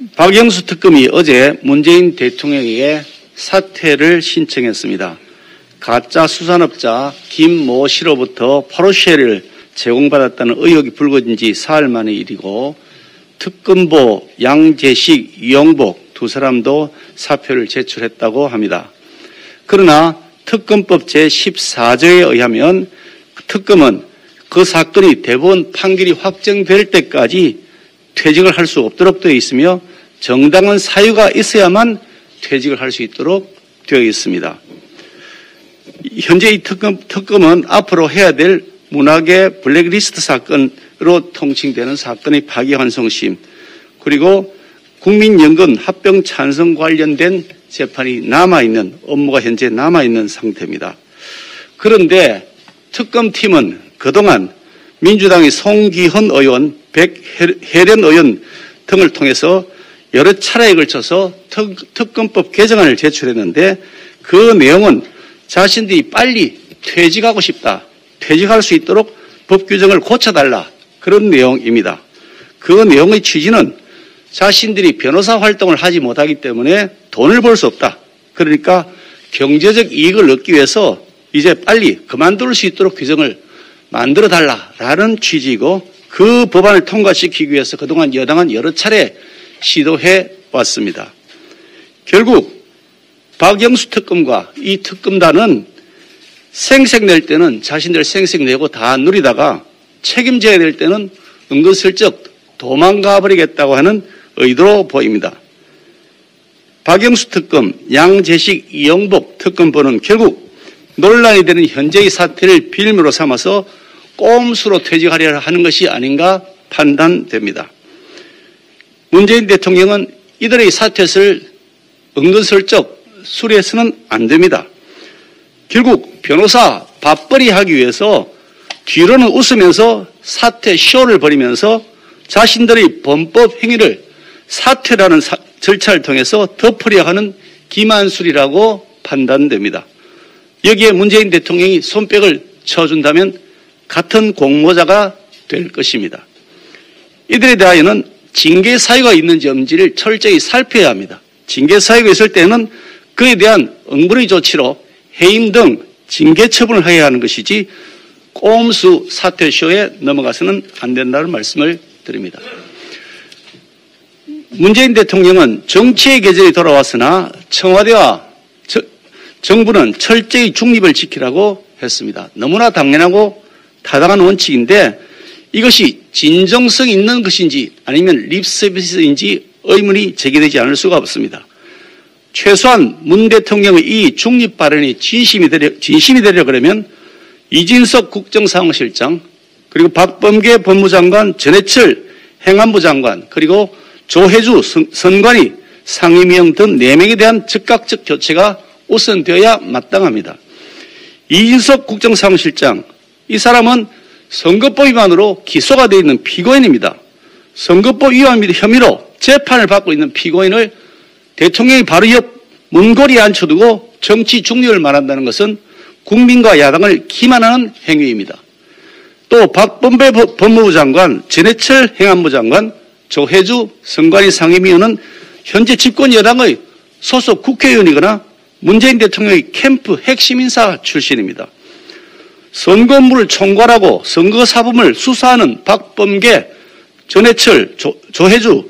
박영수 특검이 어제 문재인 대통령에게 사퇴를 신청했습니다. 가짜 수산업자 김모 씨로부터 포르쉐를 제공받았다는 의혹이 불거진 지 사흘 만의 일이고, 특검보 양재식, 이영복 두 사람도 사표를 제출했다고 합니다. 그러나 특검법 제14조에 의하면 특검은 그 사건이 대법원 판결이 확정될 때까지 퇴직을 할 수 없도록 되어 있으며 정당한 사유가 있어야만 퇴직을 할 수 있도록 되어 있습니다. 현재 이 특검은 앞으로 해야 될 문학의 블랙리스트 사건으로 통칭되는 사건의 파기환송심, 그리고 국민연금 합병 찬성 관련된 재판이 남아있는, 업무가 현재 남아있는 상태입니다. 그런데 특검팀은 그동안 민주당의 송기헌 의원, 백혜련 의원 등을 통해서 여러 차례에 걸쳐서 특검법 개정안을 제출했는데, 그 내용은 자신들이 빨리 퇴직하고 싶다, 퇴직할 수 있도록 법 규정을 고쳐달라, 그런 내용입니다. 그 내용의 취지는 자신들이 변호사 활동을 하지 못하기 때문에 돈을 벌 수 없다, 그러니까 경제적 이익을 얻기 위해서 이제 빨리 그만둘 수 있도록 규정을 만들어달라라는 취지이고, 그 법안을 통과시키기 위해서 그동안 여당은 여러 차례 시도해 왔습니다. 결국 박영수 특검과 이 특검단은 생색 낼 때는 자신들 생색 내고 다 누리다가 책임져야 될 때는 은근슬쩍 도망가 버리겠다고 하는 의도로 보입니다. 박영수 특검, 양재식, 이영복 특검보는 결국 논란이 되는 현재의 사태를 빌미로 삼아서 꼼수로 퇴직하려 하는 것이 아닌가 판단됩니다. 문재인 대통령은 이들의 사퇴를 은근슬쩍 수리해서는 안 됩니다. 결국 변호사 밥벌이 하기 위해서 뒤로는 웃으면서 사퇴 쇼를 벌이면서 자신들의 범법 행위를 사퇴라는 절차를 통해서 덮으려 하는 기만술이라고 판단됩니다. 여기에 문재인 대통령이 손뼉을 쳐준다면 같은 공모자가 될 것입니다. 이들에 대하여는 징계 사유가 있는지 없는지를 철저히 살펴야 합니다. 징계 사유가 있을 때는 그에 대한 응벌의 조치로 해임 등 징계 처분을 해야 하는 것이지 꼼수 사퇴쇼에 넘어가서는 안 된다는 말씀을 드립니다. 문재인 대통령은 정치의 계절이 돌아왔으나 청와대와 정부는 철저히 중립을 지키라고 했습니다. 너무나 당연하고 타당한 원칙인데 이것이 진정성 있는 것인지 아니면 립서비스인지 의문이 제기되지 않을 수가 없습니다. 최소한 문 대통령의 이 중립 발언이 진심이 되려 그러면 이진석 국정상황실장, 그리고 박범계 법무장관, 전해철 행안부 장관, 그리고 조혜주 선관위 상임위원 등 4명에 대한 즉각적 교체가 우선되어야 마땅합니다. 이진석 국정상황실장, 이 사람은 선거법 위반으로 기소가 되어 있는 피고인입니다. 선거법 위반 혐의로 재판을 받고 있는 피고인을 대통령이 바로 옆 문고리에 앉혀두고 정치 중립을 말한다는 것은 국민과 야당을 기만하는 행위입니다. 또 박범계 법무부 장관, 전해철 행안부 장관, 조혜주 선관위 상임위원은 현재 집권 여당의 소속 국회의원이거나 문재인 대통령의 캠프 핵심 인사 출신입니다. 선거물을 총괄하고 선거사범을 수사하는 박범계, 전해철, 조혜주,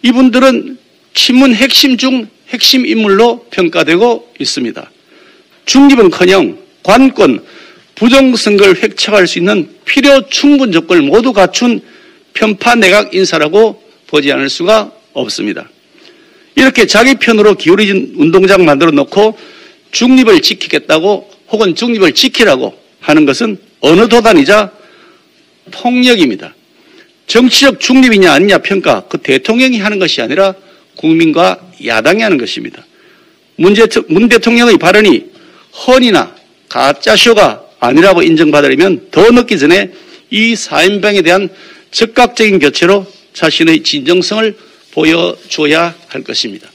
이분들은 친문 핵심 중 핵심 인물로 평가되고 있습니다. 중립은커녕 관권, 부정선거를 획책할 수 있는 필요 충분 조건을 모두 갖춘 편파 내각 인사라고 보지 않을 수가 없습니다. 이렇게 자기 편으로 기울어진 운동장 만들어 놓고 중립을 지키겠다고 혹은 중립을 지키라고 하는 것은 어느 도단이자 폭력입니다. 정치적 중립이냐 아니냐 평가, 그 대통령이 하는 것이 아니라 국민과 야당이 하는 것입니다. 문 대통령의 발언이 허니나 가짜쇼가 아니라고 인정받으려면 더 늦기 전에 이 사인방에 대한 즉각적인 교체로 자신의 진정성을 보여줘야 할 것입니다.